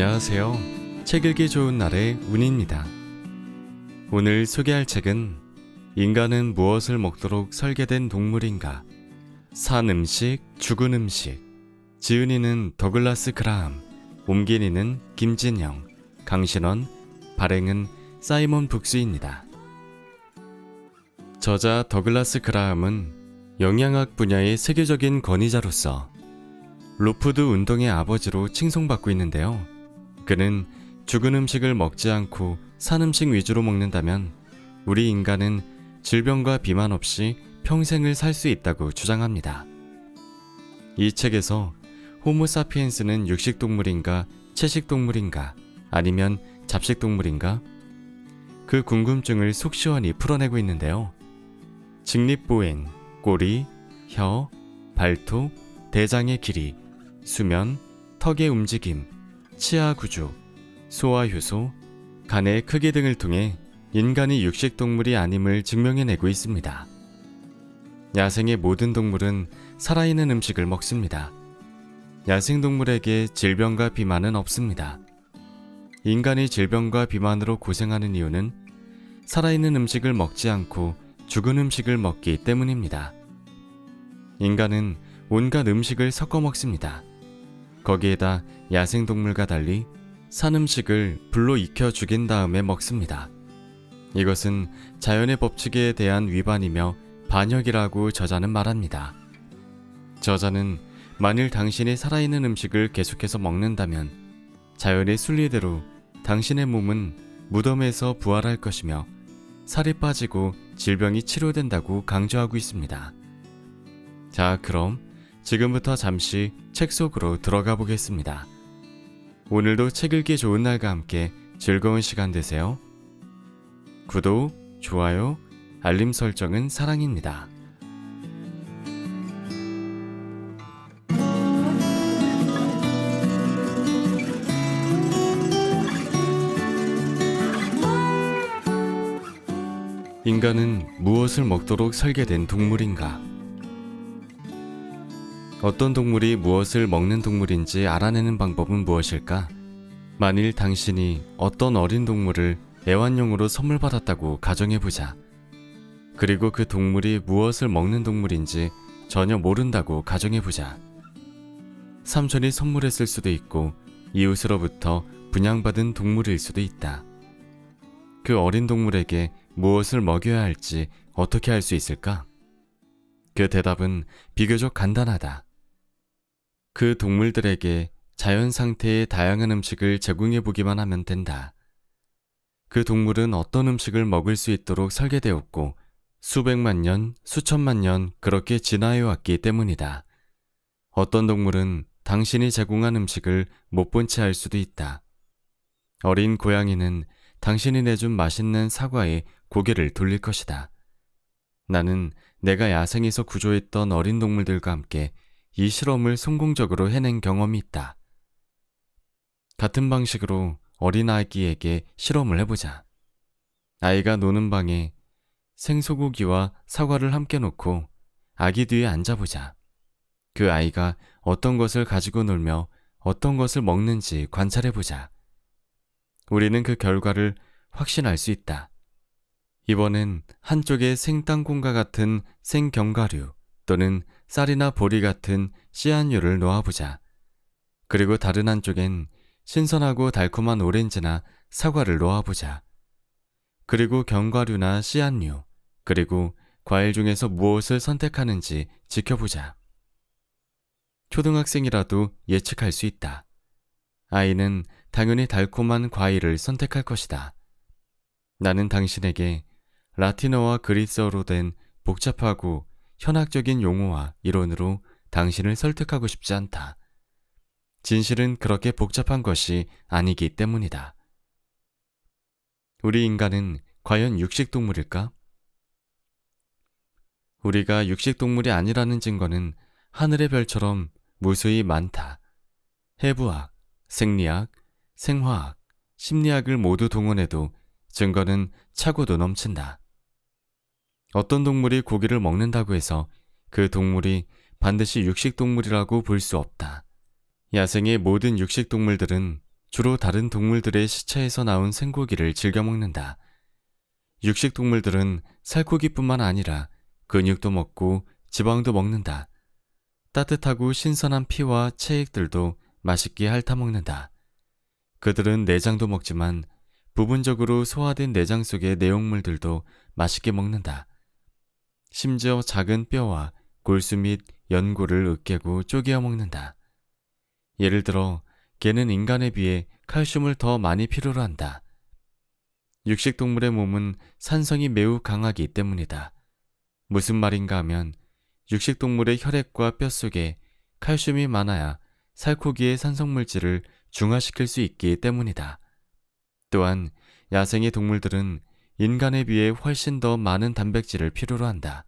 안녕하세요. 책 읽기 좋은 날의 운입니다. 오늘 소개할 책은 인간은 무엇을 먹도록 설계된 동물인가? 산 음식, 죽은 음식. 지은이는 더글라스 그라함, 옮긴이는 김진영, 강신원, 발행은 사이먼 북스입니다. 저자 더글라스 그라함은 영양학 분야의 세계적인 권위자로서 로푸드 운동의 아버지로 칭송받고 있는데요. 그는 죽은 음식을 먹지 않고 산 음식 위주로 먹는다면 우리 인간은 질병과 비만 없이 평생을 살 수 있다고 주장합니다. 이 책에서 호모사피엔스는 육식동물인가, 채식동물인가, 아니면 잡식동물인가? 그 궁금증을 속 시원히 풀어내고 있는데요. 직립보행, 꼬리, 혀, 발톱, 대장의 길이, 수면, 턱의 움직임, 치아 구조, 소화 효소, 간의 크기 등을 통해 인간이 육식동물이 아님을 증명해내고 있습니다. 야생의 모든 동물은 살아있는 음식을 먹습니다. 야생동물에게 질병과 비만은 없습니다. 인간이 질병과 비만으로 고생하는 이유는 살아있는 음식을 먹지 않고 죽은 음식을 먹기 때문입니다. 인간은 온갖 음식을 섞어 먹습니다. 거기에다 야생동물과 달리 산 음식을 불로 익혀 죽인 다음에 먹습니다. 이것은 자연의 법칙에 대한 위반이며 반역이라고 저자는 말합니다. 저자는 만일 당신이 살아있는 음식을 계속해서 먹는다면 자연의 순리대로 당신의 몸은 무덤에서 부활할 것이며 살이 빠지고 질병이 치료된다고 강조하고 있습니다. 자, 그럼 지금부터 잠시 책 속으로 들어가 보겠습니다. 오늘도 책 읽기 좋은 날과 함께 즐거운 시간 되세요. 구독, 좋아요, 알림 설정은 사랑입니다. 인간은 무엇을 먹도록 설계된 동물인가? 어떤 동물이 무엇을 먹는 동물인지 알아내는 방법은 무엇일까? 만일 당신이 어떤 어린 동물을 애완용으로 선물 받았다고 가정해보자. 그리고 그 동물이 무엇을 먹는 동물인지 전혀 모른다고 가정해보자. 삼촌이 선물했을 수도 있고 이웃으로부터 분양받은 동물일 수도 있다. 그 어린 동물에게 무엇을 먹여야 할지 어떻게 알 수 있을까? 그 대답은 비교적 간단하다. 그 동물들에게 자연 상태의 다양한 음식을 제공해 보기만 하면 된다. 그 동물은 어떤 음식을 먹을 수 있도록 설계되었고 수백만 년, 수천만 년 그렇게 진화해 왔기 때문이다. 어떤 동물은 당신이 제공한 음식을 못 본 채 할 수도 있다. 어린 고양이는 당신이 내준 맛있는 사과에 고개를 돌릴 것이다. 나는 내가 야생에서 구조했던 어린 동물들과 함께 이 실험을 성공적으로 해낸 경험이 있다. 같은 방식으로 어린아기에게 실험을 해보자. 아이가 노는 방에 생소고기와 사과를 함께 놓고 아기 뒤에 앉아보자. 그 아이가 어떤 것을 가지고 놀며 어떤 것을 먹는지 관찰해보자. 우리는 그 결과를 확신할 수 있다. 이번엔 한쪽에 생땅콩과 같은 생견과류 또는 쌀이나 보리 같은 씨앗류를 놓아보자. 그리고 다른 한쪽엔 신선하고 달콤한 오렌지나 사과를 놓아보자. 그리고 견과류나 씨앗류, 그리고 과일 중에서 무엇을 선택하는지 지켜보자. 초등학생이라도 예측할 수 있다. 아이는 당연히 달콤한 과일을 선택할 것이다. 나는 당신에게 라틴어와 그리스어로 된 복잡하고 현학적인 용어와 이론으로 당신을 설득하고 싶지 않다. 진실은 그렇게 복잡한 것이 아니기 때문이다. 우리 인간은 과연 육식동물일까? 우리가 육식동물이 아니라는 증거는 하늘의 별처럼 무수히 많다. 해부학, 생리학, 생화학, 심리학을 모두 동원해도 증거는 차고도 넘친다. 어떤 동물이 고기를 먹는다고 해서 그 동물이 반드시 육식동물이라고 볼 수 없다. 야생의 모든 육식동물들은 주로 다른 동물들의 시체에서 나온 생고기를 즐겨 먹는다. 육식 동물들은 살코기뿐만 아니라 근육도 먹고 지방도 먹는다. 따뜻하고 신선한 피와 체액들도 맛있게 핥아 먹는다. 그들은 내장도 먹지만 부분적으로 소화된 내장 속의 내용물들도 맛있게 먹는다. 심지어 작은 뼈와 골수 및 연골을 으깨고 쪼개어 먹는다. 예를 들어 개는 인간에 비해 칼슘을 더 많이 필요로 한다. 육식동물의 몸은 산성이 매우 강하기 때문이다. 무슨 말인가 하면 육식동물의 혈액과 뼈 속에 칼슘이 많아야 살코기의 산성물질을 중화시킬 수 있기 때문이다. 또한 야생의 동물들은 인간에 비해 훨씬 더 많은 단백질을 필요로 한다.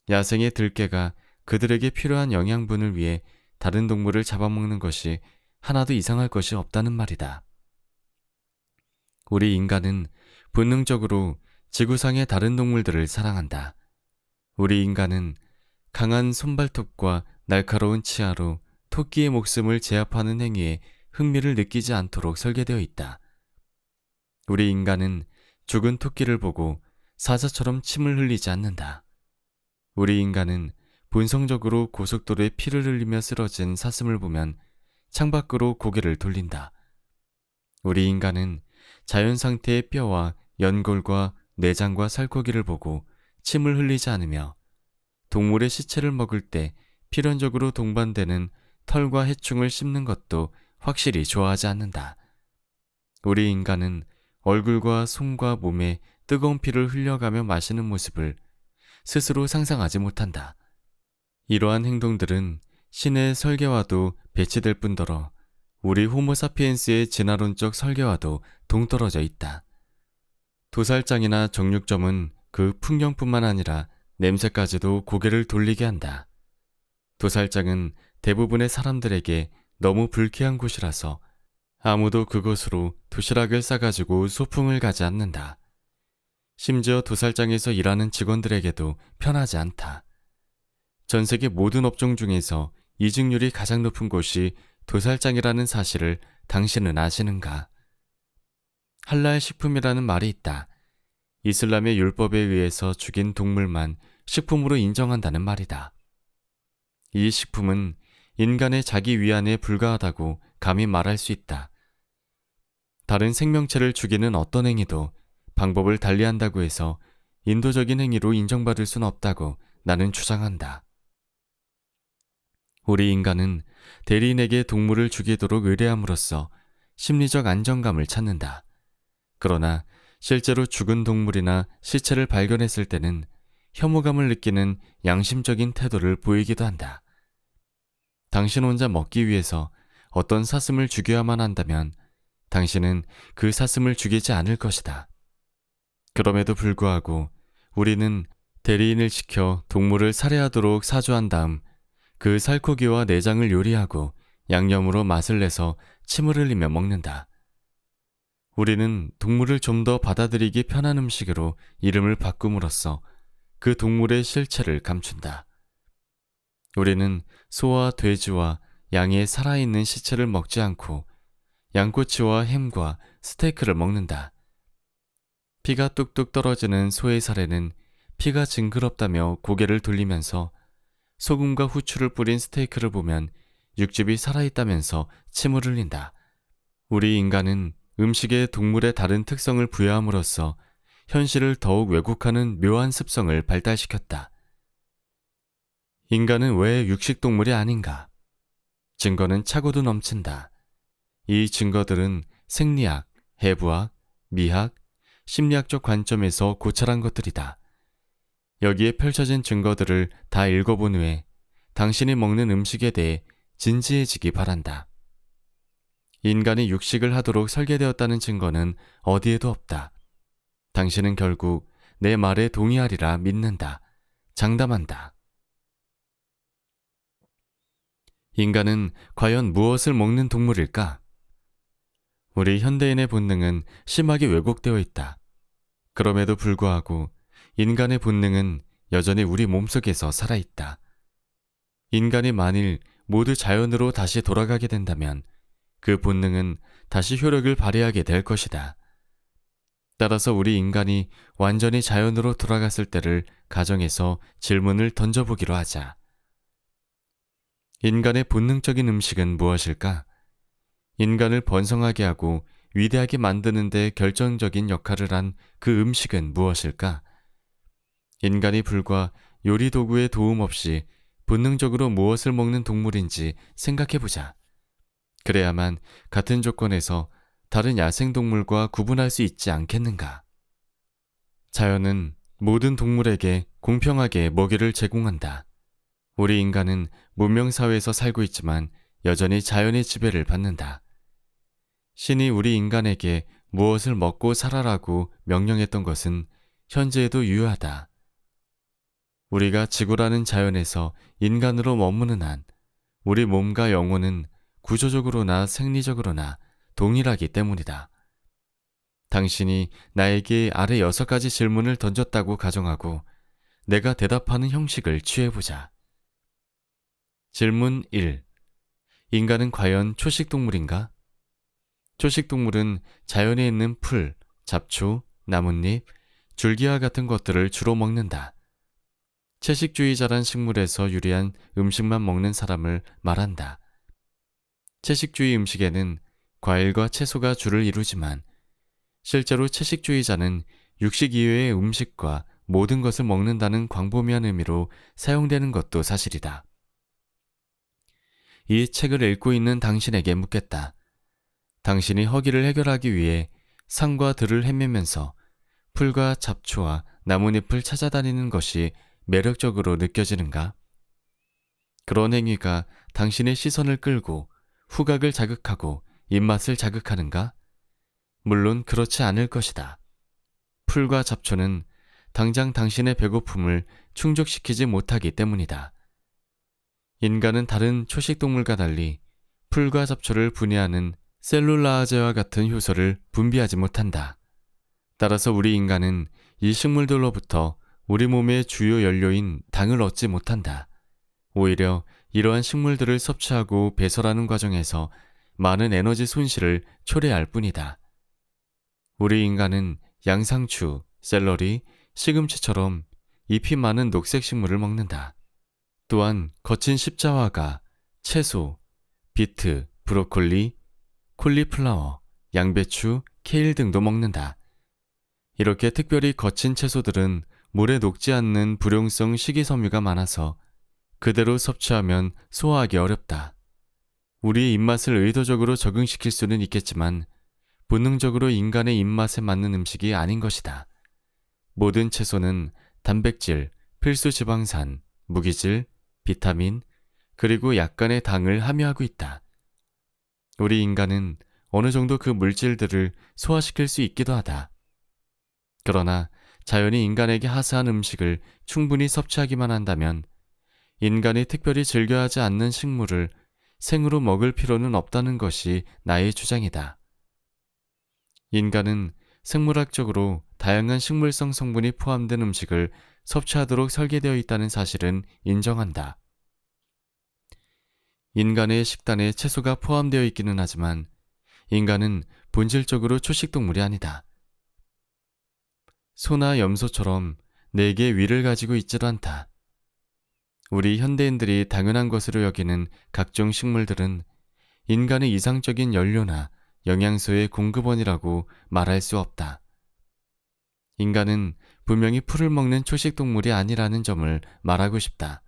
야생의 들개가 그들에게 필요한 영양분을 위해 다른 동물을 잡아먹는 것이 하나도 이상할 것이 없다는 말이다. 우리 인간은 본능적으로 지구상의 다른 동물들을 사랑한다. 우리 인간은 강한 손발톱과 날카로운 치아로 토끼의 목숨을 제압하는 행위에 흥미를 느끼지 않도록 설계되어 있다. 우리 인간은 죽은 토끼를 보고 사자처럼 침을 흘리지 않는다. 우리 인간은 본성적으로 고속도로에 피를 흘리며 쓰러진 사슴을 보면 창밖으로 고개를 돌린다. 우리 인간은 자연 상태의 뼈와 연골과 내장과 살코기를 보고 침을 흘리지 않으며 동물의 시체를 먹을 때 필연적으로 동반되는 털과 해충을 씹는 것도 확실히 좋아하지 않는다. 우리 인간은 얼굴과 손과 몸에 뜨거운 피를 흘려가며 마시는 모습을 스스로 상상하지 못한다. 이러한 행동들은 신의 설계와도 배치될 뿐더러 우리 호모사피엔스의 진화론적 설계와도 동떨어져 있다. 도살장이나 정육점은 그 풍경뿐만 아니라 냄새까지도 고개를 돌리게 한다. 도살장은 대부분의 사람들에게 너무 불쾌한 곳이라서 아무도 그곳으로 도시락을 싸가지고 소풍을 가지 않는다. 심지어 도살장에서 일하는 직원들에게도 편하지 않다. 전 세계 모든 업종 중에서 이직률이 가장 높은 곳이 도살장이라는 사실을 당신은 아시는가? 할랄 식품이라는 말이 있다. 이슬람의 율법에 의해서 죽인 동물만 식품으로 인정한다는 말이다. 이 식품은 인간의 자기 위안에 불과하다고 감히 말할 수 있다. 다른 생명체를 죽이는 어떤 행위도 방법을 달리한다고 해서 인도적인 행위로 인정받을 수는 없다고 나는 주장한다. 우리 인간은 대리인에게 동물을 죽이도록 의뢰함으로써 심리적 안정감을 찾는다. 그러나 실제로 죽은 동물이나 시체를 발견했을 때는 혐오감을 느끼는 양심적인 태도를 보이기도 한다. 당신 혼자 먹기 위해서 어떤 사슴을 죽여야만 한다면 당신은 그 사슴을 죽이지 않을 것이다. 그럼에도 불구하고 우리는 대리인을 시켜 동물을 살해하도록 사주한 다음 그 살코기와 내장을 요리하고 양념으로 맛을 내서 침을 흘리며 먹는다. 우리는 동물을 좀 더 받아들이기 편한 음식으로 이름을 바꿈으로써 그 동물의 실체를 감춘다. 우리는 소와 돼지와 양의 살아있는 시체를 먹지 않고 양꼬치와 햄과 스테이크를 먹는다. 피가 뚝뚝 떨어지는 소의 살에는 피가 징그럽다며 고개를 돌리면서 소금과 후추를 뿌린 스테이크를 보면 육즙이 살아있다면서 침을 흘린다. 우리 인간은 음식에 동물의 다른 특성을 부여함으로써 현실을 더욱 왜곡하는 묘한 습성을 발달시켰다. 인간은 왜 육식동물이 아닌가? 증거는 차고도 넘친다. 이 증거들은 생리학, 해부학, 미학, 심리학적 관점에서 고찰한 것들이다. 여기에 펼쳐진 증거들을 다 읽어본 후에 당신이 먹는 음식에 대해 진지해지기 바란다. 인간이 육식을 하도록 설계되었다는 증거는 어디에도 없다. 당신은 결국 내 말에 동의하리라 믿는다. 장담한다. 인간은 과연 무엇을 먹는 동물일까? 우리 현대인의 본능은 심하게 왜곡되어 있다. 그럼에도 불구하고 인간의 본능은 여전히 우리 몸속에서 살아있다. 인간이 만일 모두 자연으로 다시 돌아가게 된다면 그 본능은 다시 효력을 발휘하게 될 것이다. 따라서 우리 인간이 완전히 자연으로 돌아갔을 때를 가정해서 질문을 던져보기로 하자. 인간의 본능적인 음식은 무엇일까? 인간을 번성하게 하고 위대하게 만드는 데 결정적인 역할을 한 그 음식은 무엇일까? 인간이 불과 요리 도구의 도움 없이 본능적으로 무엇을 먹는 동물인지 생각해보자. 그래야만 같은 조건에서 다른 야생동물과 구분할 수 있지 않겠는가? 자연은 모든 동물에게 공평하게 먹이를 제공한다. 우리 인간은 문명사회에서 살고 있지만 여전히 자연의 지배를 받는다. 신이 우리 인간에게 무엇을 먹고 살아라고 명령했던 것은 현재에도 유효하다. 우리가 지구라는 자연에서 인간으로 머무는 한 우리 몸과 영혼은 구조적으로나 생리적으로나 동일하기 때문이다. 당신이 나에게 아래 6가지 질문을 던졌다고 가정하고 내가 대답하는 형식을 취해보자. 질문 1. 인간은 과연 초식동물인가? 초식동물은 자연에 있는 풀, 잡초, 나뭇잎, 줄기와 같은 것들을 주로 먹는다. 채식주의자란 식물에서 유리한 음식만 먹는 사람을 말한다. 채식주의 음식에는 과일과 채소가 주를 이루지만 실제로 채식주의자는 육식 이외의 음식과 모든 것을 먹는다는 광범위한 의미로 사용되는 것도 사실이다. 이 책을 읽고 있는 당신에게 묻겠다. 당신이 허기를 해결하기 위해 산과 들을 헤매면서 풀과 잡초와 나뭇잎을 찾아다니는 것이 매력적으로 느껴지는가? 그런 행위가 당신의 시선을 끌고 후각을 자극하고 입맛을 자극하는가? 물론 그렇지 않을 것이다. 풀과 잡초는 당장 당신의 배고픔을 충족시키지 못하기 때문이다. 인간은 다른 초식동물과 달리 풀과 잡초를 분해하는 셀룰라아제와 같은 효소를 분비하지 못한다. 따라서 우리 인간은 이 식물들로부터 우리 몸의 주요 연료인 당을 얻지 못한다. 오히려 이러한 식물들을 섭취하고 배설하는 과정에서 많은 에너지 손실을 초래할 뿐이다. 우리 인간은 양상추, 샐러리, 시금치처럼 잎이 많은 녹색 식물을 먹는다. 또한 거친 십자화가, 채소, 비트, 브로콜리, 콜리플라워, 양배추, 케일 등도 먹는다. 이렇게 특별히 거친 채소들은 물에 녹지 않는 불용성 식이섬유가 많아서 그대로 섭취하면 소화하기 어렵다. 우리의 입맛을 의도적으로 적응시킬 수는 있겠지만 본능적으로 인간의 입맛에 맞는 음식이 아닌 것이다. 모든 채소는 단백질, 필수 지방산, 무기질, 비타민, 그리고 약간의 당을 함유하고 있다. 우리 인간은 어느 정도 그 물질들을 소화시킬 수 있기도 하다. 그러나 자연이 인간에게 하사한 음식을 충분히 섭취하기만 한다면 인간이 특별히 즐겨 하지 않는 식물을 생으로 먹을 필요는 없다는 것이 나의 주장이다. 인간은 생물학적으로 다양한 식물성 성분이 포함된 음식을 섭취하도록 설계되어 있다는 사실은 인정한다. 인간의 식단에 채소가 포함되어 있기는 하지만 인간은 본질적으로 초식동물이 아니다. 소나 염소처럼 4개의 위를 가지고 있지도 않다. 우리 현대인들이 당연한 것으로 여기는 각종 식물들은 인간의 이상적인 연료나 영양소의 공급원이라고 말할 수 없다. 인간은 분명히 풀을 먹는 초식동물이 아니라는 점을 말하고 싶다.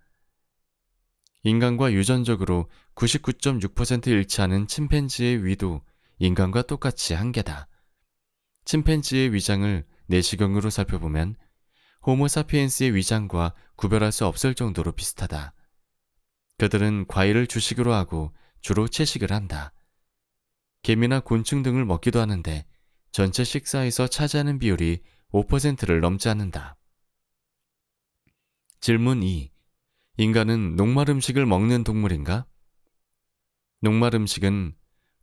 인간과 유전적으로 99.6% 일치하는 침팬지의 위도 인간과 똑같이 한계다. 침팬지의 위장을 내시경으로 살펴보면 호모사피엔스의 위장과 구별할 수 없을 정도로 비슷하다. 그들은 과일을 주식으로 하고 주로 채식을 한다. 개미나 곤충 등을 먹기도 하는데 전체 식사에서 차지하는 비율이 5%를 넘지 않는다. 질문 2. 인간은 녹말 음식을 먹는 동물인가? 녹말 음식은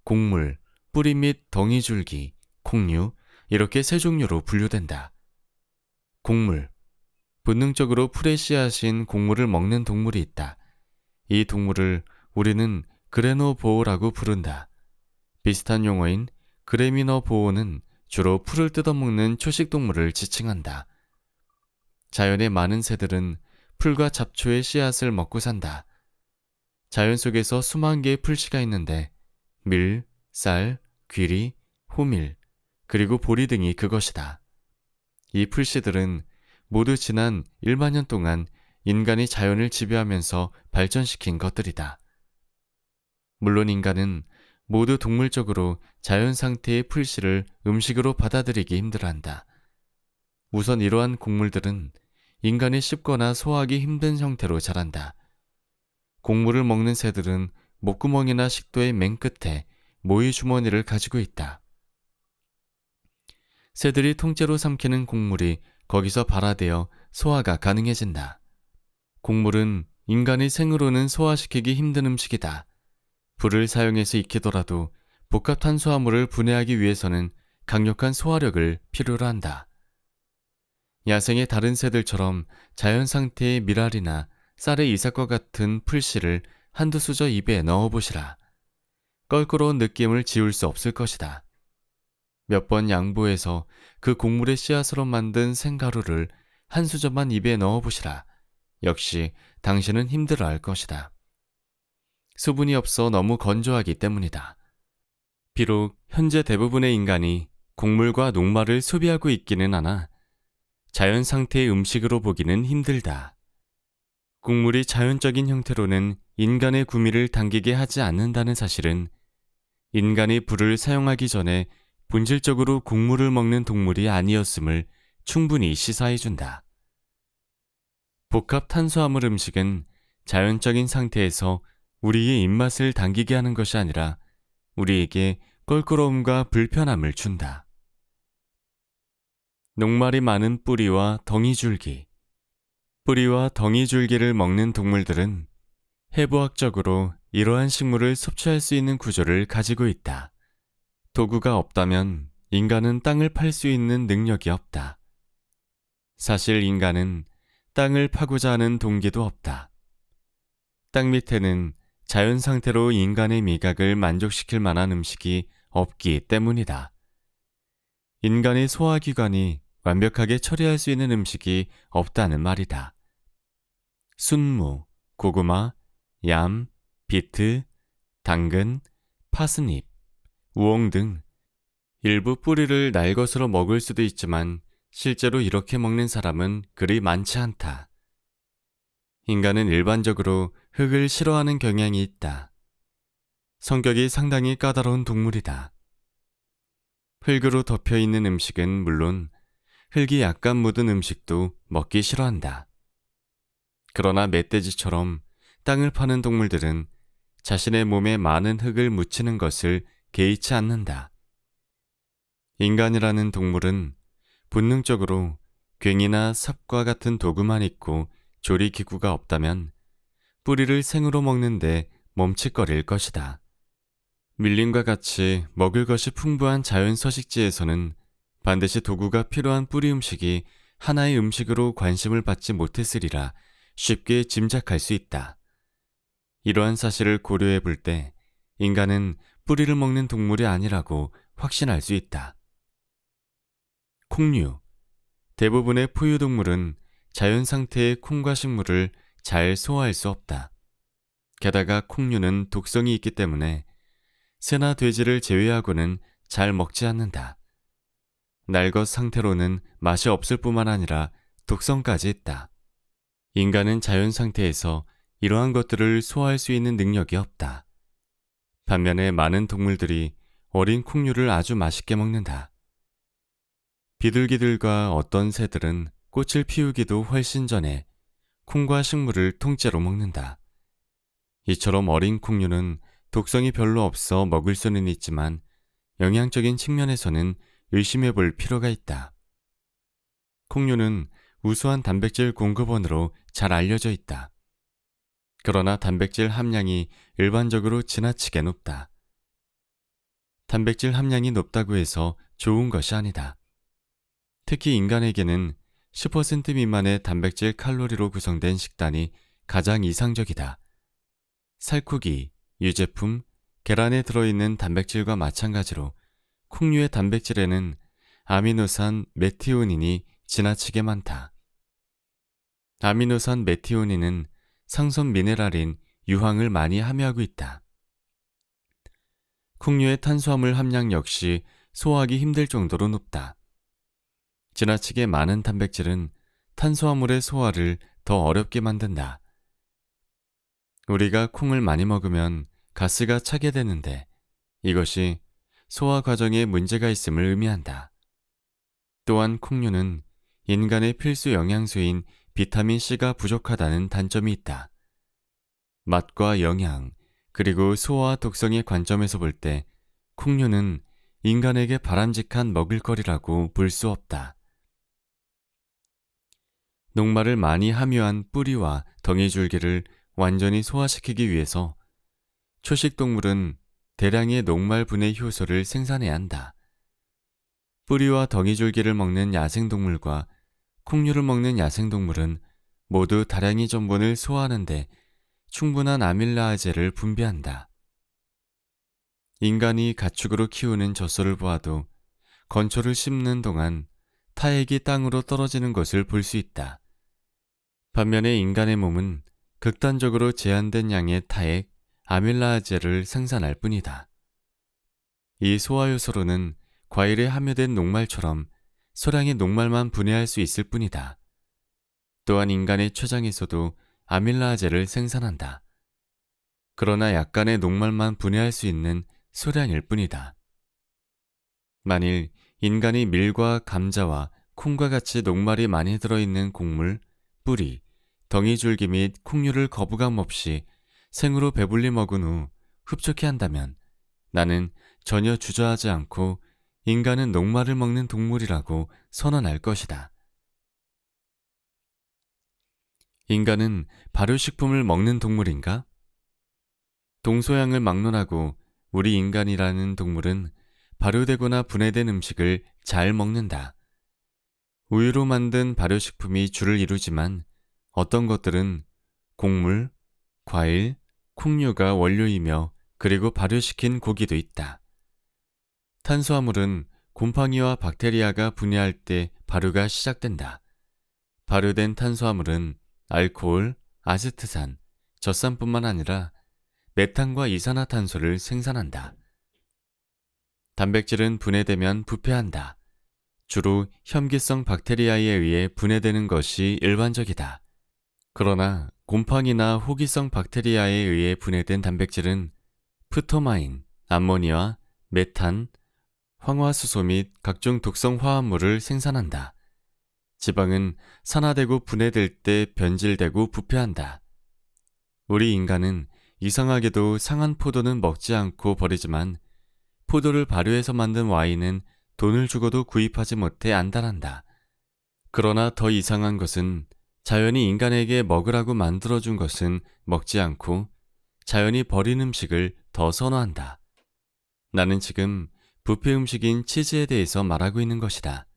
곡물, 뿌리 및 덩이줄기, 콩류, 이렇게 3종류로 분류된다. 곡물. 본능적으로 풀의 씨앗인 곡물을 먹는 동물이 있다. 이 동물을 우리는 그래노보어라고 부른다. 비슷한 용어인 그래미너보어는 주로 풀을 뜯어먹는 초식동물을 지칭한다. 자연의 많은 새들은 풀과 잡초의 씨앗을 먹고 산다. 자연 속에서 수만 개의 풀씨가 있는데 밀, 쌀, 귀리, 호밀, 그리고 보리 등이 그것이다. 이 풀씨들은 모두 지난 1만 년 동안 인간이 자연을 지배하면서 발전시킨 것들이다. 물론 인간은 모두 동물적으로 자연 상태의 풀씨를 음식으로 받아들이기 힘들어한다. 우선 이러한 곡물들은 인간이 씹거나 소화하기 힘든 형태로 자란다. 곡물을 먹는 새들은 목구멍이나 식도의 맨 끝에 모이 주머니를 가지고 있다. 새들이 통째로 삼키는 곡물이 거기서 발화되어 소화가 가능해진다. 곡물은 인간이 생으로는 소화시키기 힘든 음식이다. 불을 사용해서 익히더라도 복합 탄수화물을 분해하기 위해서는 강력한 소화력을 필요로 한다. 야생의 다른 새들처럼 자연 상태의 밀알이나 쌀의 이삭과 같은 풀씨를 한두 수저 입에 넣어보시라. 껄끄러운 느낌을 지울 수 없을 것이다. 몇 번 양보해서 그 곡물의 씨앗으로 만든 생가루를 한 수저만 입에 넣어보시라. 역시 당신은 힘들어할 것이다. 수분이 없어 너무 건조하기 때문이다. 비록 현재 대부분의 인간이 곡물과 녹말을 소비하고 있기는 하나 자연 상태의 음식으로 보기는 힘들다. 곡물이 자연적인 형태로는 인간의 구미를 당기게 하지 않는다는 사실은 인간이 불을 사용하기 전에 본질적으로 곡물을 먹는 동물이 아니었음을 충분히 시사해준다. 복합 탄수화물 음식은 자연적인 상태에서 우리의 입맛을 당기게 하는 것이 아니라 우리에게 껄끄러움과 불편함을 준다. 녹말이 많은 뿌리와 덩이줄기. 뿌리와 덩이줄기를 먹는 동물들은 해부학적으로 이러한 식물을 섭취할 수 있는 구조를 가지고 있다. 도구가 없다면 인간은 땅을 팔 수 있는 능력이 없다. 사실 인간은 땅을 파고자 하는 동기도 없다. 땅 밑에는 자연 상태로 인간의 미각을 만족시킬 만한 음식이 없기 때문이다. 인간의 소화기관이 완벽하게 처리할 수 있는 음식이 없다는 말이다. 순무, 고구마, 얌, 비트, 당근, 파스닙, 우엉 등 일부 뿌리를 날것으로 먹을 수도 있지만 실제로 이렇게 먹는 사람은 그리 많지 않다. 인간은 일반적으로 흙을 싫어하는 경향이 있다. 성격이 상당히 까다로운 동물이다. 흙으로 덮여 있는 음식은 물론 흙이 약간 묻은 음식도 먹기 싫어한다. 그러나 멧돼지처럼 땅을 파는 동물들은 자신의 몸에 많은 흙을 묻히는 것을 개의치 않는다. 인간이라는 동물은 본능적으로 괭이나 삽과 같은 도구만 있고 조리기구가 없다면 뿌리를 생으로 먹는데 멈칫거릴 것이다. 밀림과 같이 먹을 것이 풍부한 자연 서식지에서는 반드시 도구가 필요한 뿌리 음식이 하나의 음식으로 관심을 받지 못했으리라 쉽게 짐작할 수 있다. 이러한 사실을 고려해 볼 때 인간은 뿌리를 먹는 동물이 아니라고 확신할 수 있다. 콩류. 대부분의 포유동물은 자연 상태의 콩과 식물을 잘 소화할 수 없다. 게다가 콩류는 독성이 있기 때문에 새나 돼지를 제외하고는 잘 먹지 않는다. 날것 상태로는 맛이 없을 뿐만 아니라 독성까지 있다. 인간은 자연 상태에서 이러한 것들을 소화할 수 있는 능력이 없다. 반면에 많은 동물들이 어린 콩류를 아주 맛있게 먹는다. 비둘기들과 어떤 새들은 꽃을 피우기도 훨씬 전에 콩과 식물을 통째로 먹는다. 이처럼 어린 콩류는 독성이 별로 없어 먹을 수는 있지만 영양적인 측면에서는 의심해 볼 필요가 있다. 콩류는 우수한 단백질 공급원으로 잘 알려져 있다. 그러나 단백질 함량이 일반적으로 지나치게 높다. 단백질 함량이 높다고 해서 좋은 것이 아니다. 특히 인간에게는 10% 미만의 단백질 칼로리로 구성된 식단이 가장 이상적이다. 살코기, 유제품, 계란에 들어있는 단백질과 마찬가지로 콩류의 단백질에는 아미노산 메티오닌이 지나치게 많다. 아미노산 메티오닌은 상선 미네랄인 유황을 많이 함유하고 있다. 콩류의 탄수화물 함량 역시 소화하기 힘들 정도로 높다. 지나치게 많은 단백질은 탄수화물의 소화를 더 어렵게 만든다. 우리가 콩을 많이 먹으면 가스가 차게 되는데 이것이 소화 과정에 문제가 있음을 의미한다. 또한 콩류는 인간의 필수 영양소인 비타민C가 부족하다는 단점이 있다. 맛과 영양, 그리고 소화 독성의 관점에서 볼 때 콩류는 인간에게 바람직한 먹을거리라고 볼 수 없다. 녹말을 많이 함유한 뿌리와 덩이줄기를 완전히 소화시키기 위해서 초식동물은 대량의 녹말 분해 효소를 생산해야 한다. 뿌리와 덩이줄기를 먹는 야생동물과 콩류를 먹는 야생동물은 모두 다량의 전분을 소화하는데 충분한 아밀라아제를 분비한다. 인간이 가축으로 키우는 젖소를 보아도 건초를 씹는 동안 타액이 땅으로 떨어지는 것을 볼 수 있다. 반면에 인간의 몸은 극단적으로 제한된 양의 타액, 아밀라아제를 생산할 뿐이다. 이 소화효소로는 과일에 함유된 녹말처럼 소량의 녹말만 분해할 수 있을 뿐이다. 또한 인간의 췌장에서도 아밀라아제를 생산한다. 그러나 약간의 녹말만 분해할 수 있는 소량일 뿐이다. 만일 인간이 밀과 감자와 콩과 같이 녹말이 많이 들어있는 곡물, 뿌리, 덩이줄기 및 콩류를 거부감 없이 생으로 배불리 먹은 후 흡족해 한다면 나는 전혀 주저하지 않고 인간은 녹말을 먹는 동물이라고 선언할 것이다. 인간은 발효식품을 먹는 동물인가? 동서양을 막론하고 우리 인간이라는 동물은 발효되거나 분해된 음식을 잘 먹는다. 우유로 만든 발효식품이 주를 이루지만 어떤 것들은 곡물, 과일, 콩류가 원료이며 그리고 발효시킨 고기도 있다. 탄수화물은 곰팡이와 박테리아가 분해할 때 발효가 시작된다. 발효된 탄수화물은 알코올, 아세트산, 젖산뿐만 아니라 메탄과 이산화탄소를 생산한다. 단백질은 분해되면 부패한다. 주로 혐기성 박테리아에 의해 분해되는 것이 일반적이다. 그러나 곰팡이나 호기성 박테리아에 의해 분해된 단백질은 프토마인, 암모니아, 메탄, 황화수소 및 각종 독성 화합물을 생산한다. 지방은 산화되고 분해될 때 변질되고 부패한다. 우리 인간은 이상하게도 상한 포도는 먹지 않고 버리지만 포도를 발효해서 만든 와인은 돈을 주고도 구입하지 못해 안달한다. 그러나 더 이상한 것은 자연이 인간에게 먹으라고 만들어준 것은 먹지 않고 자연이 버린 음식을 더 선호한다. 나는 지금 부패 음식인 치즈에 대해서 말하고 있는 것이다.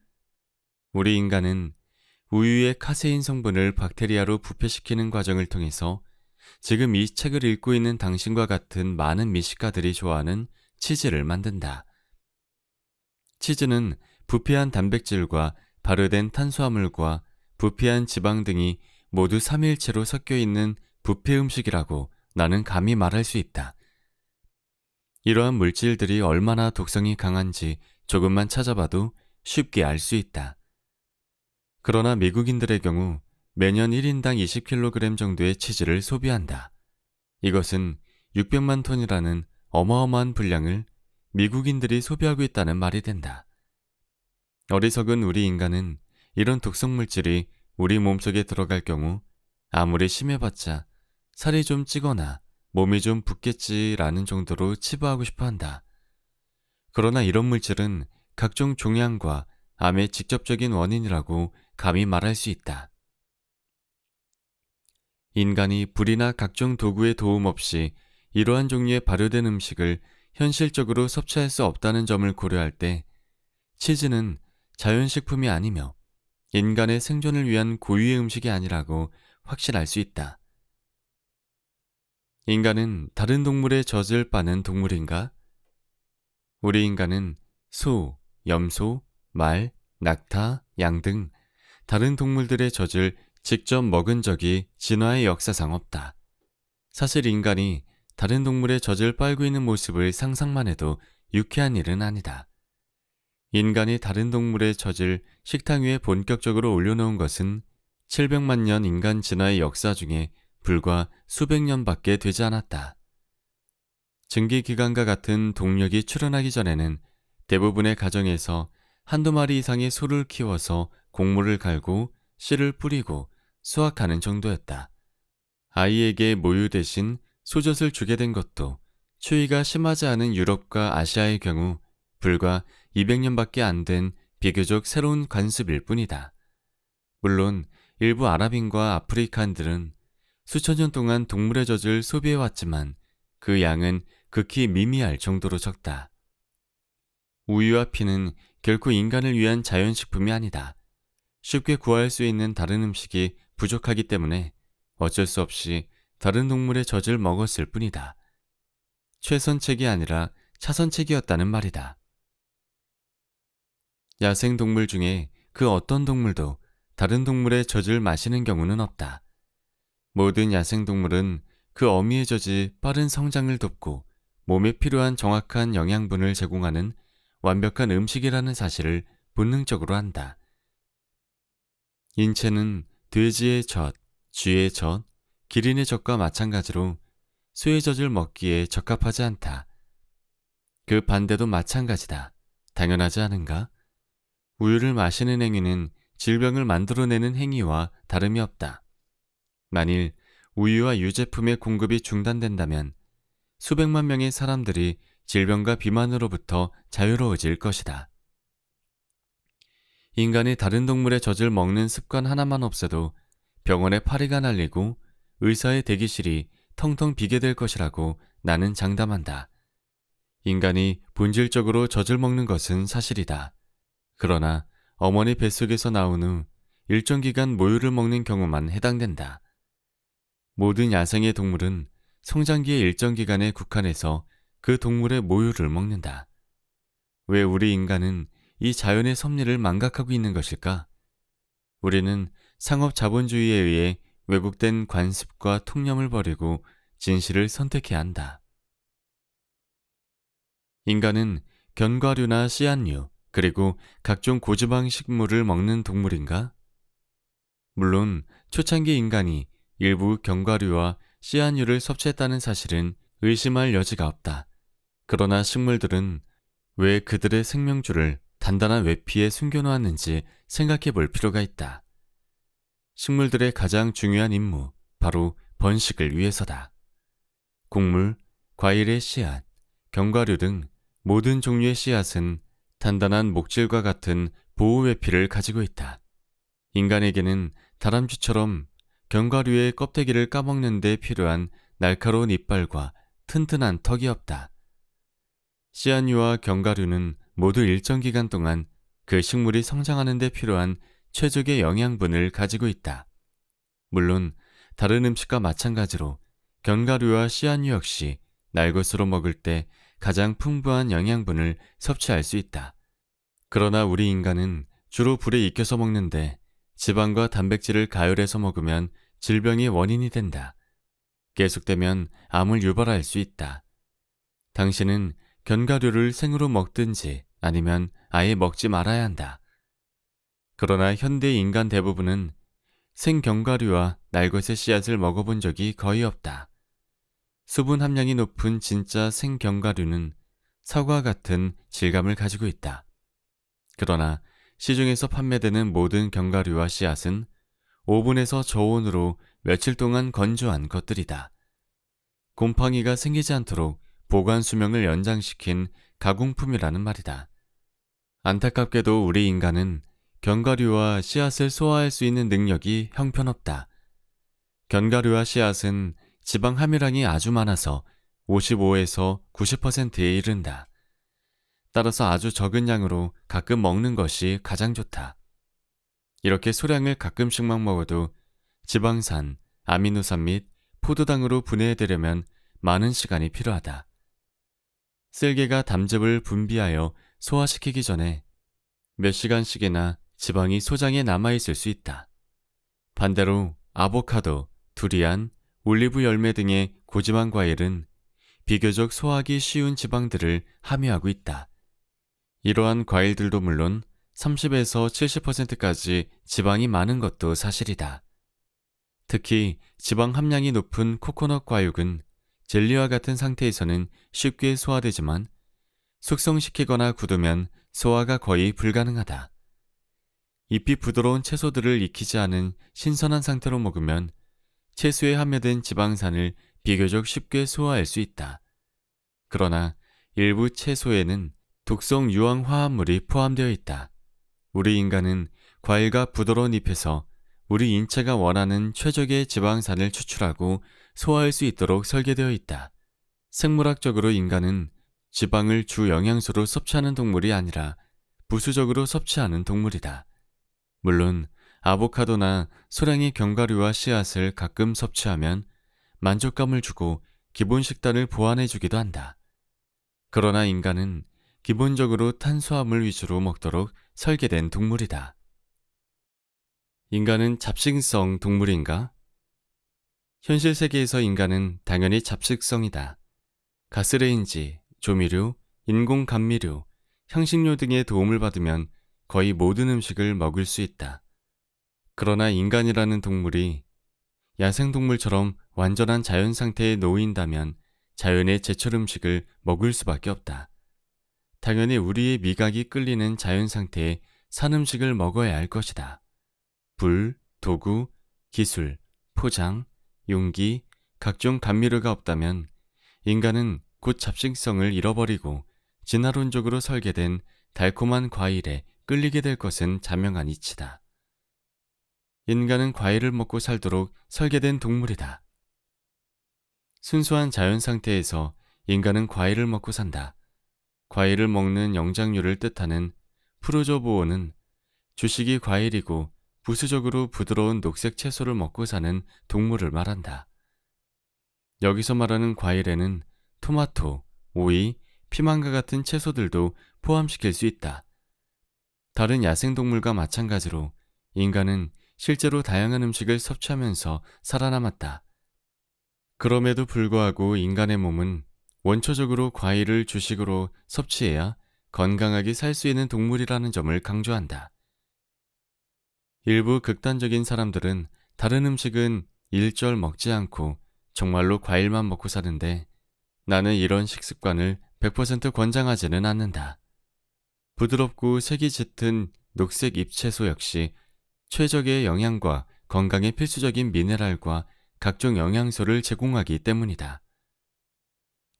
우리 인간은 우유의 카세인 성분을 박테리아로 부패시키는 과정을 통해서 지금 이 책을 읽고 있는 당신과 같은 많은 미식가들이 좋아하는 치즈를 만든다. 치즈는 부패한 단백질과 발효된 탄수화물과 부패한 지방 등이 모두 삼위일체로 섞여 있는 부패 음식이라고 나는 감히 말할 수 있다. 이러한 물질들이 얼마나 독성이 강한지 조금만 찾아봐도 쉽게 알 수 있다. 그러나 미국인들의 경우 매년 1인당 20kg 정도의 치즈를 소비한다. 이것은 600만 톤이라는 어마어마한 분량을 미국인들이 소비하고 있다는 말이 된다. 어리석은 우리 인간은 이런 독성물질이 우리 몸속에 들어갈 경우 아무리 심해봤자 살이 좀 찌거나 몸이 좀 붓겠지라는 정도로 치부하고 싶어 한다. 그러나 이런 물질은 각종 종양과 암의 직접적인 원인이라고 감히 말할 수 있다. 인간이 불이나 각종 도구의 도움 없이 이러한 종류의 발효된 음식을 현실적으로 섭취할 수 없다는 점을 고려할 때 치즈는 자연식품이 아니며 인간의 생존을 위한 고유의 음식이 아니라고 확신할 수 있다. 인간은 다른 동물의 젖을 빠는 동물인가? 우리 인간은 소, 염소, 말, 낙타, 양 등 다른 동물들의 젖을 직접 먹은 적이 진화의 역사상 없다. 사실 인간이 다른 동물의 젖을 빨고 있는 모습을 상상만 해도 유쾌한 일은 아니다. 인간이 다른 동물의 젖을 식탁 위에 본격적으로 올려놓은 것은 700만 년 인간 진화의 역사 중에 불과 수백 년밖에 되지 않았다. 증기기관과 같은 동력이 출현하기 전에는 대부분의 가정에서 한두 마리 이상의 소를 키워서 곡물을 갈고 씨를 뿌리고 수확하는 정도였다. 아이에게 모유 대신 소젖을 주게 된 것도 추위가 심하지 않은 유럽과 아시아의 경우 불과 200년밖에 안 된 비교적 새로운 관습일 뿐이다. 물론 일부 아랍인과 아프리칸들은 수천 년 동안 동물의 젖을 소비해왔지만 그 양은 극히 미미할 정도로 적다. 우유와 피는 결코 인간을 위한 자연식품이 아니다. 쉽게 구할 수 있는 다른 음식이 부족하기 때문에 어쩔 수 없이 다른 동물의 젖을 먹었을 뿐이다. 최선책이 아니라 차선책이었다는 말이다. 야생동물 중에 그 어떤 동물도 다른 동물의 젖을 마시는 경우는 없다. 모든 야생동물은 그 어미의 젖이 빠른 성장을 돕고 몸에 필요한 정확한 영양분을 제공하는 완벽한 음식이라는 사실을 본능적으로 안다. 인체는 돼지의 젖, 쥐의 젖, 기린의 젖과 마찬가지로 소의 젖을 먹기에 적합하지 않다. 그 반대도 마찬가지다. 당연하지 않은가? 우유를 마시는 행위는 질병을 만들어내는 행위와 다름이 없다. 만일 우유와 유제품의 공급이 중단된다면 수백만 명의 사람들이 질병과 비만으로부터 자유로워질 것이다. 인간이 다른 동물의 젖을 먹는 습관 하나만 없어도 병원에 파리가 날리고 의사의 대기실이 텅텅 비게 될 것이라고 나는 장담한다. 인간이 본질적으로 젖을 먹는 것은 사실이다. 그러나 어머니 뱃속에서 나온 후 일정 기간 모유를 먹는 경우만 해당된다. 모든 야생의 동물은 성장기의 일정 기간에 국한해서 그 동물의 모유를 먹는다. 왜 우리 인간은 이 자연의 섭리를 망각하고 있는 것일까? 우리는 상업 자본주의에 의해 왜곡된 관습과 통념을 버리고 진실을 선택해야 한다. 인간은 견과류나 씨앗류, 그리고 각종 고지방 식물을 먹는 동물인가? 물론 초창기 인간이 일부 견과류와 씨앗류를 섭취했다는 사실은 의심할 여지가 없다. 그러나 식물들은 왜 그들의 생명줄을 단단한 외피에 숨겨놓았는지 생각해 볼 필요가 있다. 식물들의 가장 중요한 임무, 바로 번식을 위해서다. 곡물, 과일의 씨앗, 견과류 등 모든 종류의 씨앗은 단단한 목질과 같은 보호 외피를 가지고 있다. 인간에게는 다람쥐처럼 견과류의 껍데기를 까먹는 데 필요한 날카로운 이빨과 튼튼한 턱이 없다. 씨앗류와 견과류는 모두 일정 기간 동안 그 식물이 성장하는 데 필요한 최적의 영양분을 가지고 있다. 물론 다른 음식과 마찬가지로 견과류와 씨앗류 역시 날 것으로 먹을 때 가장 풍부한 영양분을 섭취할 수 있다. 그러나 우리 인간은 주로 불에 익혀서 먹는데 지방과 단백질을 가열해서 먹으면 질병의 원인이 된다. 계속되면 암을 유발할 수 있다. 당신은 견과류를 생으로 먹든지 아니면 아예 먹지 말아야 한다. 그러나 현대 인간 대부분은 생견과류와 날것의 씨앗을 먹어본 적이 거의 없다. 수분 함량이 높은 진짜 생견과류는 사과와 같은 질감을 가지고 있다. 그러나 시중에서 판매되는 모든 견과류와 씨앗은 오븐에서 저온으로 며칠 동안 건조한 것들이다. 곰팡이가 생기지 않도록 보관 수명을 연장시킨 가공품이라는 말이다. 안타깝게도 우리 인간은 견과류와 씨앗을 소화할 수 있는 능력이 형편없다. 견과류와 씨앗은 지방 함유량이 아주 많아서 55에서 90%에 이른다. 따라서 아주 적은 양으로 가끔 먹는 것이 가장 좋다. 이렇게 소량을 가끔씩만 먹어도 지방산, 아미노산 및 포도당으로 분해되려면 많은 시간이 필요하다. 쓸개가 담즙을 분비하여 소화시키기 전에 몇 시간씩이나 지방이 소장에 남아있을 수 있다. 반대로 아보카도, 두리안, 올리브 열매 등의 고지방 과일은 비교적 소화하기 쉬운 지방들을 함유하고 있다. 이러한 과일들도 물론 30에서 70%까지 지방이 많은 것도 사실이다. 특히 지방 함량이 높은 코코넛 과육은 젤리와 같은 상태에서는 쉽게 소화되지만 숙성시키거나 굳으면 소화가 거의 불가능하다. 잎이 부드러운 채소들을 익히지 않은 신선한 상태로 먹으면 채소에 함유된 지방산을 비교적 쉽게 소화할 수 있다. 그러나 일부 채소에는 독성 유황 화합물이 포함되어 있다. 우리 인간은 과일과 부드러운 잎에서 우리 인체가 원하는 최적의 지방산을 추출하고 소화할 수 있도록 설계되어 있다. 생물학적으로 인간은 지방을 주 영양소로 섭취하는 동물이 아니라 부수적으로 섭취하는 동물이다. 물론 아보카도나 소량의 견과류와 씨앗을 가끔 섭취하면 만족감을 주고 기본 식단을 보완해주기도 한다. 그러나 인간은 기본적으로 탄수화물 위주로 먹도록 설계된 동물이다. 인간은 잡식성 동물인가? 현실 세계에서 인간은 당연히 잡식성이다. 가스레인지, 조미료, 인공 감미료, 향신료 등의 도움을 받으면 거의 모든 음식을 먹을 수 있다. 그러나 인간이라는 동물이 야생동물처럼 완전한 자연 상태에 놓인다면 자연의 제철 음식을 먹을 수밖에 없다. 당연히 우리의 미각이 끌리는 자연 상태에 산 음식을 먹어야 할 것이다. 불, 도구, 기술, 포장, 용기, 각종 감미료가 없다면 인간은 곧 잡식성을 잃어버리고 진화론적으로 설계된 달콤한 과일에 끌리게 될 것은 자명한 이치다. 인간은 과일을 먹고 살도록 설계된 동물이다. 순수한 자연 상태에서 인간은 과일을 먹고 산다. 과일을 먹는 영장류를 뜻하는 프루조보어는 주식이 과일이고 부수적으로 부드러운 녹색 채소를 먹고 사는 동물을 말한다. 여기서 말하는 과일에는 토마토, 오이, 피망과 같은 채소들도 포함시킬 수 있다. 다른 야생동물과 마찬가지로 인간은 실제로 다양한 음식을 섭취하면서 살아남았다. 그럼에도 불구하고 인간의 몸은 원초적으로 과일을 주식으로 섭취해야 건강하게 살 수 있는 동물이라는 점을 강조한다. 일부 극단적인 사람들은 다른 음식은 일절 먹지 않고 정말로 과일만 먹고 사는데 나는 이런 식습관을 100% 권장하지는 않는다. 부드럽고 색이 짙은 녹색 잎채소 역시 최적의 영양과 건강에 필수적인 미네랄과 각종 영양소를 제공하기 때문이다.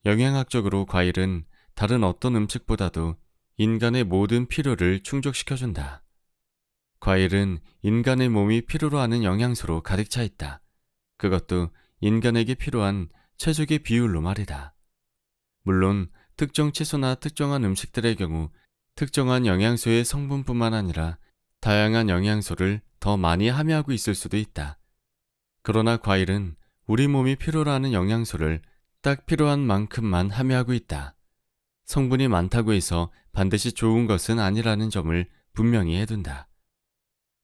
영양학적으로 과일은 다른 어떤 음식보다도 인간의 모든 필요를 충족시켜준다. 과일은 인간의 몸이 필요로 하는 영양소로 가득 차 있다. 그것도 인간에게 필요한 최적의 비율로 말이다. 물론 특정 채소나 특정한 음식들의 경우 특정한 영양소의 성분뿐만 아니라 다양한 영양소를 더 많이 함유하고 있을 수도 있다. 그러나 과일은 우리 몸이 필요로 하는 영양소를 딱 필요한 만큼만 함유하고 있다. 성분이 많다고 해서 반드시 좋은 것은 아니라는 점을 분명히 해둔다.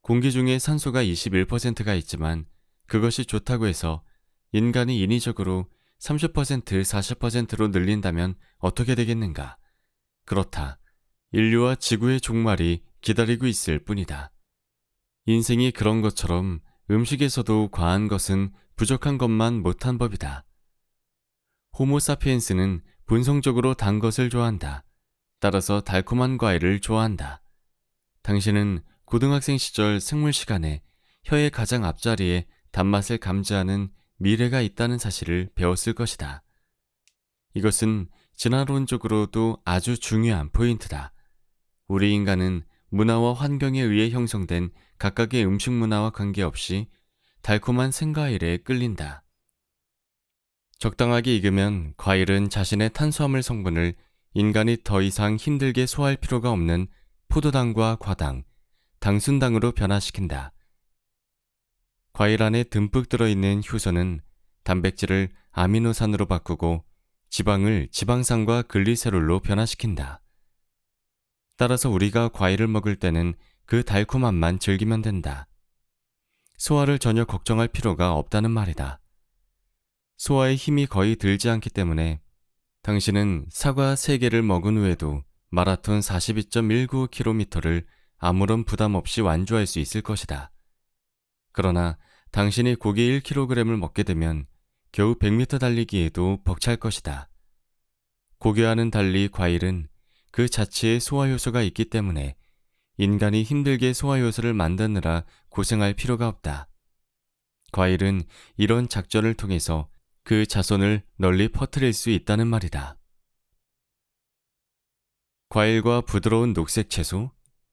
공기 중에 산소가 21%가 있지만 그것이 좋다고 해서 인간이 인위적으로 30%, 40%로 늘린다면 어떻게 되겠는가? 그렇다. 인류와 지구의 종말이 기다리고 있을 뿐이다. 인생이 그런 것처럼 음식에서도 과한 것은 부족한 것만 못한 법이다. 호모사피엔스는 본성적으로 단 것을 좋아한다. 따라서 달콤한 과일을 좋아한다. 당신은 고등학생 시절 생물 시간에 혀의 가장 앞자리에 단맛을 감지하는 미래가 있다는 사실을 배웠을 것이다. 이것은 진화론적으로도 아주 중요한 포인트다. 우리 인간은 문화와 환경에 의해 형성된 각각의 음식 문화와 관계없이 달콤한 생과일에 끌린다. 적당하게 익으면 과일은 자신의 탄수화물 성분을 인간이 더 이상 힘들게 소화할 필요가 없는 포도당과 과당, 당순당으로 변화시킨다. 과일 안에 듬뿍 들어있는 효소는 단백질을 아미노산으로 바꾸고 지방을 지방산과 글리세롤로 변화시킨다. 따라서 우리가 과일을 먹을 때는 그 달콤함만 즐기면 된다. 소화를 전혀 걱정할 필요가 없다는 말이다. 소화에 힘이 거의 들지 않기 때문에 당신은 사과 3개를 먹은 후에도 마라톤 42.195km를 아무런 부담 없이 완주할 수 있을 것이다. 그러나 당신이 고기 1kg을 먹게 되면 겨우 100m 달리기에도 벅찰 것이다. 고기와는 달리 과일은 그 자체의 소화 효소가 있기 때문에 인간이 힘들게 소화 효소를 만드느라 고생할 필요가 없다. 과일은 이런 작전을 통해서 그 자손을 널리 퍼뜨릴 수 있다는 말이다. 과일과 부드러운 녹색 채소?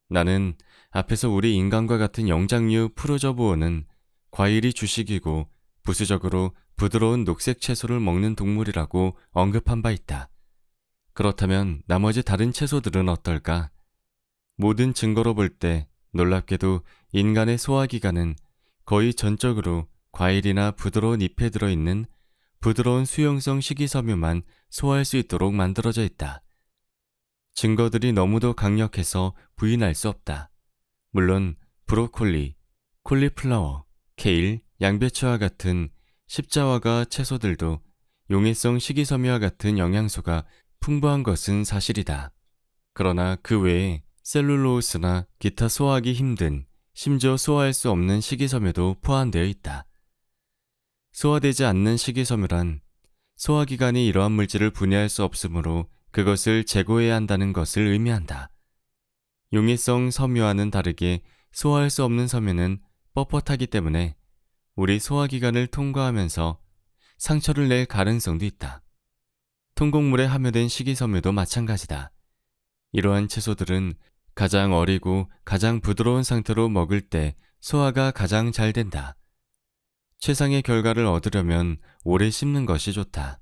나는 앞에서 우리 인간과 같은 영장류 프로저보어는 과일이 주식이고 부수적으로 부드러운 녹색 채소를 먹는 동물이라고 언급한 바 있다. 그렇다면 나머지 다른 채소들은 어떨까? 모든 증거로 볼 때 놀랍게도 인간의 소화기관은 거의 전적으로 과일이나 부드러운 잎에 들어있는 부드러운 수용성 식이섬유만 소화할 수 있도록 만들어져 있다. 증거들이 너무도 강력해서 부인할 수 없다. 물론 브로콜리, 콜리플라워, 케일, 양배추와 같은 십자화과 채소들도 용해성 식이섬유와 같은 영양소가 풍부한 것은 사실이다. 그러나 그 외에 셀룰로스나 기타 소화하기 힘든, 심지어 소화할 수 없는 식이섬유도 포함되어 있다. 소화되지 않는 식이섬유란 소화기관이 이러한 물질을 분해할 수 없으므로 그것을 제거해야 한다는 것을 의미한다. 용해성 섬유와는 다르게 소화할 수 없는 섬유는 뻣뻣하기 때문에 우리 소화기관을 통과하면서 상처를 낼 가능성도 있다. 통곡물에 함유된 식이섬유도 마찬가지다. 이러한 채소들은 가장 어리고 가장 부드러운 상태로 먹을 때 소화가 가장 잘 된다. 최상의 결과를 얻으려면 오래 씹는 것이 좋다.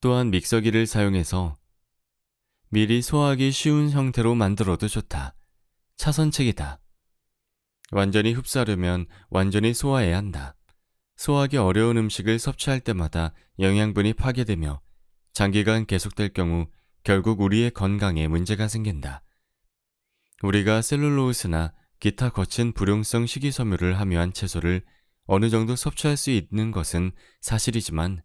또한 믹서기를 사용해서 미리 소화하기 쉬운 형태로 만들어도 좋다. 차선책이다. 완전히 흡수하려면 완전히 소화해야 한다. 소화하기 어려운 음식을 섭취할 때마다 영양분이 파괴되며 장기간 계속될 경우 결국 우리의 건강에 문제가 생긴다. 우리가 셀룰로스나 기타 거친 불용성 식이섬유를 함유한 채소를 어느 정도 섭취할 수 있는 것은 사실이지만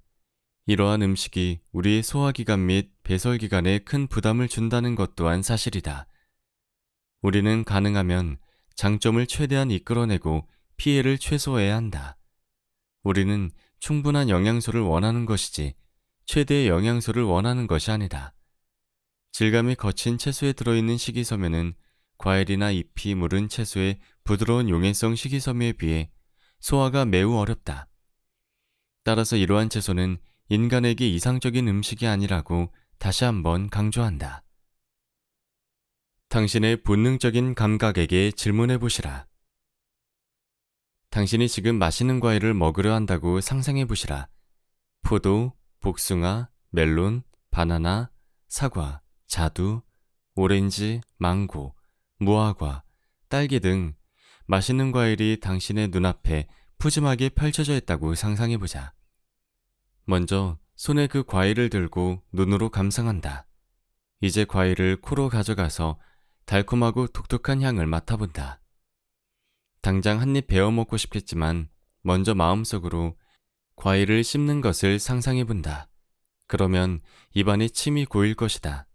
이러한 음식이 우리의 소화기관 및 배설기관에 큰 부담을 준다는 것 또한 사실이다. 우리는 가능하면 장점을 최대한 이끌어내고 피해를 최소화해야 한다. 우리는 충분한 영양소를 원하는 것이지 최대의 영양소를 원하는 것이 아니다. 질감이 거친 채소에 들어있는 식이섬유는 과일이나 잎이 무른 채소의 부드러운 용해성 식이섬유에 비해 소화가 매우 어렵다. 따라서 이러한 채소는 인간에게 이상적인 음식이 아니라고 다시 한번 강조한다. 당신의 본능적인 감각에게 질문해 보시라. 당신이 지금 맛있는 과일을 먹으려 한다고 상상해 보시라. 포도, 복숭아, 멜론, 바나나, 사과, 자두, 오렌지, 망고, 무화과, 딸기 등 맛있는 과일이 당신의 눈앞에 푸짐하게 펼쳐져 있다고 상상해 보자. 먼저 손에 그 과일을 들고 눈으로 감상한다. 이제 과일을 코로 가져가서 달콤하고 독특한 향을 맡아본다. 당장 한 입 베어 먹고 싶겠지만 먼저 마음속으로 과일을 씹는 것을 상상해 본다. 그러면 입안에 침이 고일 것이다.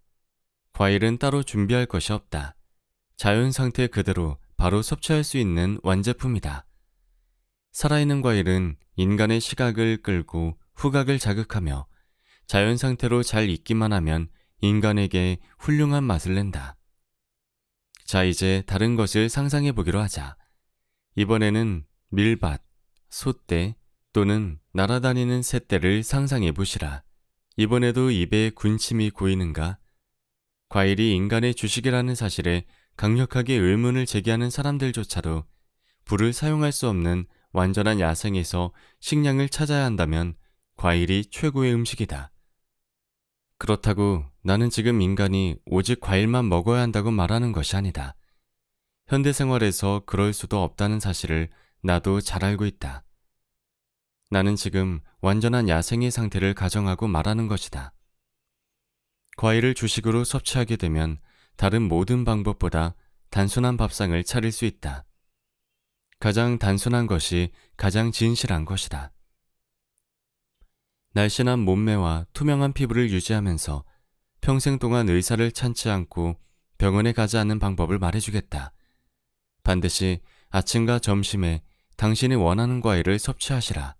과일은 따로 준비할 것이 없다. 자연 상태 그대로 바로 섭취할 수 있는 완제품이다. 살아있는 과일은 인간의 시각을 끌고 후각을 자극하며 자연 상태로 잘 익기만 하면 인간에게 훌륭한 맛을 낸다. 자, 이제 다른 것을 상상해 보기로 하자. 이번에는 밀밭, 솥대 또는 날아다니는 새떼를 상상해 보시라. 이번에도 입에 군침이 고이는가? 과일이 인간의 주식이라는 사실에 강력하게 의문을 제기하는 사람들조차도 불을 사용할 수 없는 완전한 야생에서 식량을 찾아야 한다면 과일이 최고의 음식이다. 그렇다고 나는 지금 인간이 오직 과일만 먹어야 한다고 말하는 것이 아니다. 현대 생활에서 그럴 수도 없다는 사실을 나도 잘 알고 있다. 나는 지금 완전한 야생의 상태를 가정하고 말하는 것이다. 과일을 주식으로 섭취하게 되면 다른 모든 방법보다 단순한 밥상을 차릴 수 있다. 가장 단순한 것이 가장 진실한 것이다. 날씬한 몸매와 투명한 피부를 유지하면서 평생 동안 의사를 찾지 않고 병원에 가지 않는 방법을 말해주겠다. 반드시 아침과 점심에 당신이 원하는 과일을 섭취하시라.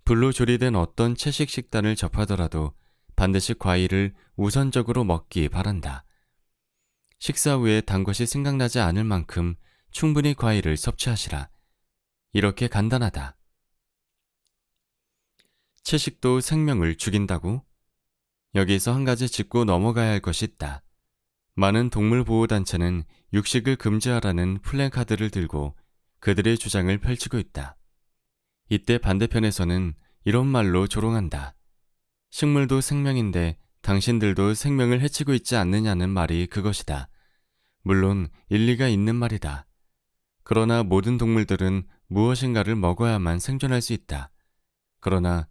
불로 조리된 어떤 채식 식단을 접하더라도 반드시 과일을 우선적으로 먹기 바란다. 식사 후에 단 것이 생각나지 않을 만큼 충분히 과일을 섭취하시라. 이렇게 간단하다. 채식도 생명을 죽인다고? 여기서 한 가지 짚고 넘어가야 할 것이 있다. 많은 동물보호단체는 육식을 금지하라는 플래카드를 들고 그들의 주장을 펼치고 있다. 이때 반대편에서는 이런 말로 조롱한다. 식물도 생명인데 당신들도 생명을 해치고 있지 않느냐는 말이 그것이다. 물론 일리가 있는 말이다. 그러나 모든 동물들은 무엇인가를 먹어야만 생존할 수 있다. 그러나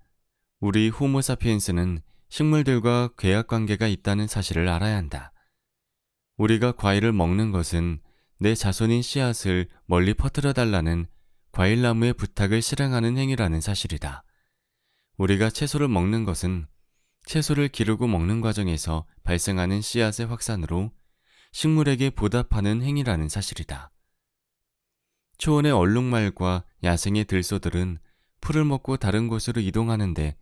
우리 호모사피엔스는 식물들과 계약관계가 있다는 사실을 알아야 한다. 우리가 과일을 먹는 것은 내 자손인 씨앗을 멀리 퍼뜨려달라는 과일나무의 부탁을 실행하는 행위라는 사실이다. 우리가 채소를 먹는 것은 채소를 기르고 먹는 과정에서 발생하는 씨앗의 확산으로 식물에게 보답하는 행위라는 사실이다. 초원의 얼룩말과 야생의 들소들은 풀을 먹고 다른 곳으로 이동하는데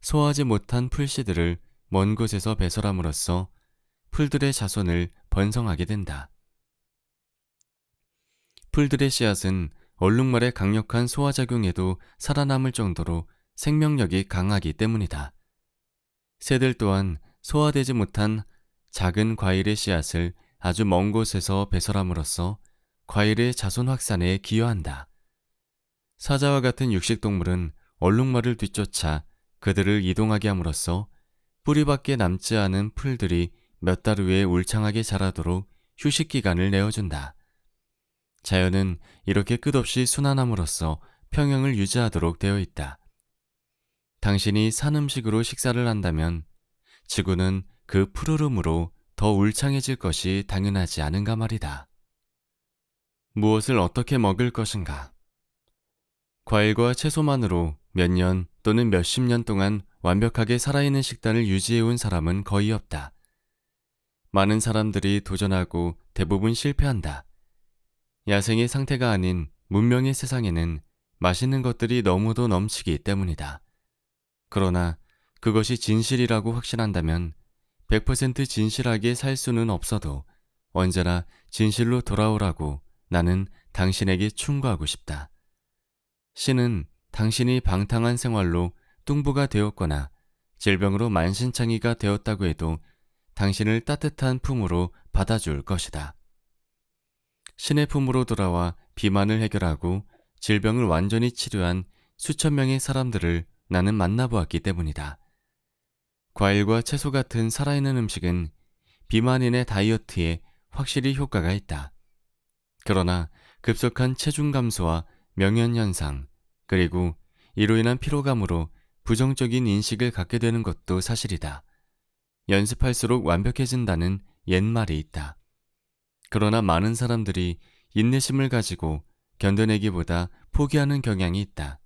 소화하지 못한 풀씨들을 먼 곳에서 배설함으로써 풀들의 자손을 번성하게 된다. 풀들의 씨앗은 얼룩말의 강력한 소화작용에도 살아남을 정도로 생명력이 강하기 때문이다. 새들 또한 소화되지 못한 작은 과일의 씨앗을 아주 먼 곳에서 배설함으로써 과일의 자손 확산에 기여한다. 사자와 같은 육식동물은 얼룩말을 뒤쫓아 그들을 이동하게 함으로써 뿌리밖에 남지 않은 풀들이 몇 달 후에 울창하게 자라도록 휴식기간을 내어준다. 자연은 이렇게 끝없이 순환함으로써 평형을 유지하도록 되어 있다. 당신이 산 음식으로 식사를 한다면 지구는 그 푸르름으로 더 울창해질 것이 당연하지 않은가 말이다. 무엇을 어떻게 먹을 것인가? 과일과 채소만으로 몇 년 또는 몇십 년 동안 완벽하게 살아있는 식단을 유지해온 사람은 거의 없다. 많은 사람들이 도전하고 대부분 실패한다. 야생의 상태가 아닌 문명의 세상에는 맛있는 것들이 너무도 넘치기 때문이다. 그러나 그것이 진실이라고 확신한다면 100% 진실하게 살 수는 없어도 언제나 진실로 돌아오라고 나는 당신에게 충고하고 싶다. 신은 당신이 방탕한 생활로 뚱보가 되었거나 질병으로 만신창이가 되었다고 해도 당신을 따뜻한 품으로 받아줄 것이다. 신의 품으로 돌아와 비만을 해결하고 질병을 완전히 치료한 수천 명의 사람들을 나는 만나보았기 때문이다. 과일과 채소 같은 살아있는 음식은 비만인의 다이어트에 확실히 효과가 있다. 그러나 급속한 체중 감소와 명현현상, 그리고 이로 인한 피로감으로 부정적인 인식을 갖게 되는 것도 사실이다. 연습할수록 완벽해진다는 옛말이 있다. 그러나 많은 사람들이 인내심을 가지고 견뎌내기보다 포기하는 경향이 있다.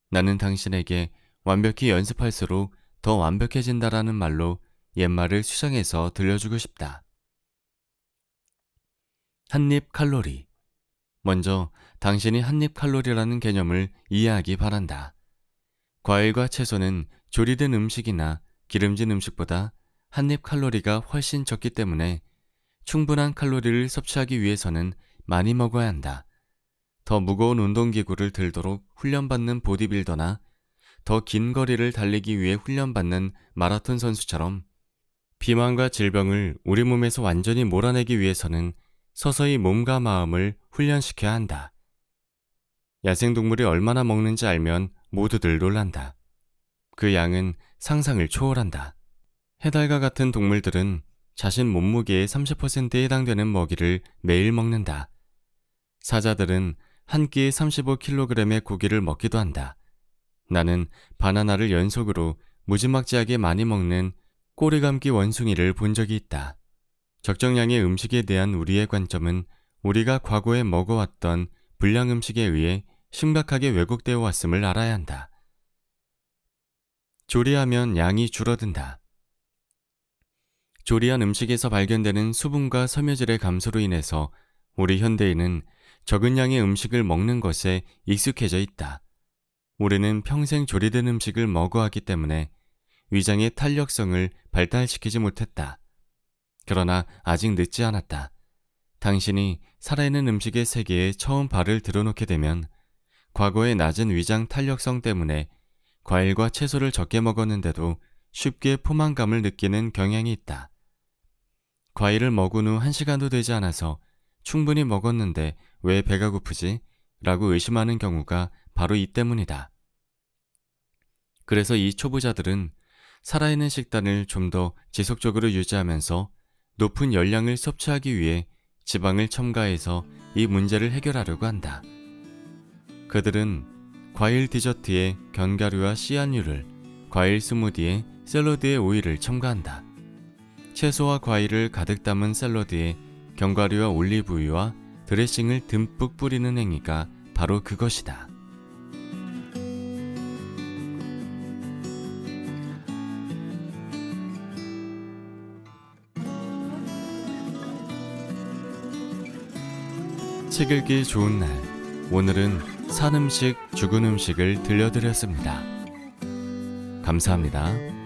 나는 당신에게 완벽히 연습할수록 더 완벽해진다라는 말로 옛말을 수정해서 들려주고 싶다. 한입 칼로리. 먼저 당신이 한입 칼로리라는 개념을 이해하기 바란다. 과일과 채소는 조리된 음식이나 기름진 음식보다 한입 칼로리가 훨씬 적기 때문에 충분한 칼로리를 섭취하기 위해서는 많이 먹어야 한다. 더 무거운 운동기구를 들도록 훈련받는 보디빌더나 더 긴 거리를 달리기 위해 훈련받는 마라톤 선수처럼 비만과 질병을 우리 몸에서 완전히 몰아내기 위해서는 서서히 몸과 마음을 훈련시켜야 한다. 야생동물이 얼마나 먹는지 알면 모두들 놀란다. 그 양은 상상을 초월한다. 해달과 같은 동물들은 자신 몸무게의 30%에 해당되는 먹이를 매일 먹는다. 사자들은 한 끼에 35kg의 고기를 먹기도 한다. 나는 바나나를 연속으로 무지막지하게 많이 먹는 꼬리감기 원숭이를 본 적이 있다. 적정량의 음식에 대한 우리의 관점은 우리가 과거에 먹어왔던 불량 음식에 의해 심각하게 왜곡되어 왔음을 알아야 한다. 조리하면 양이 줄어든다. 조리한 음식에서 발견되는 수분과 섬유질의 감소로 인해서 우리 현대인은 적은 양의 음식을 먹는 것에 익숙해져 있다. 우리는 평생 조리된 음식을 먹어왔기 때문에 위장의 탄력성을 발달시키지 못했다. 그러나 아직 늦지 않았다. 당신이 살아있는 음식의 세계에 처음 발을 들어놓게 되면 과거의 낮은 위장 탄력성 때문에 과일과 채소를 적게 먹었는데도 쉽게 포만감을 느끼는 경향이 있다. 과일을 먹은 후 1시간도 되지 않아서 충분히 먹었는데 왜 배가 고프지? 라고 의심하는 경우가 바로 이 때문이다. 그래서 이 초보자들은 살아있는 식단을 좀 더 지속적으로 유지하면서 높은 열량을 섭취하기 위해 지방을 첨가해서 이 문제를 해결하려고 한다. 그들은 과일 디저트에 견과류와 씨앗류를, 과일 스무디에 샐러드에 오일을 첨가한다. 채소와 과일을 가득 담은 샐러드에 견과류와 올리브유와 드레싱을 듬뿍 뿌리는 행위가 바로 그것이다. 책 읽기 좋은 날, 오늘은 산 음식, 죽은 음식을 들려드렸습니다. 감사합니다.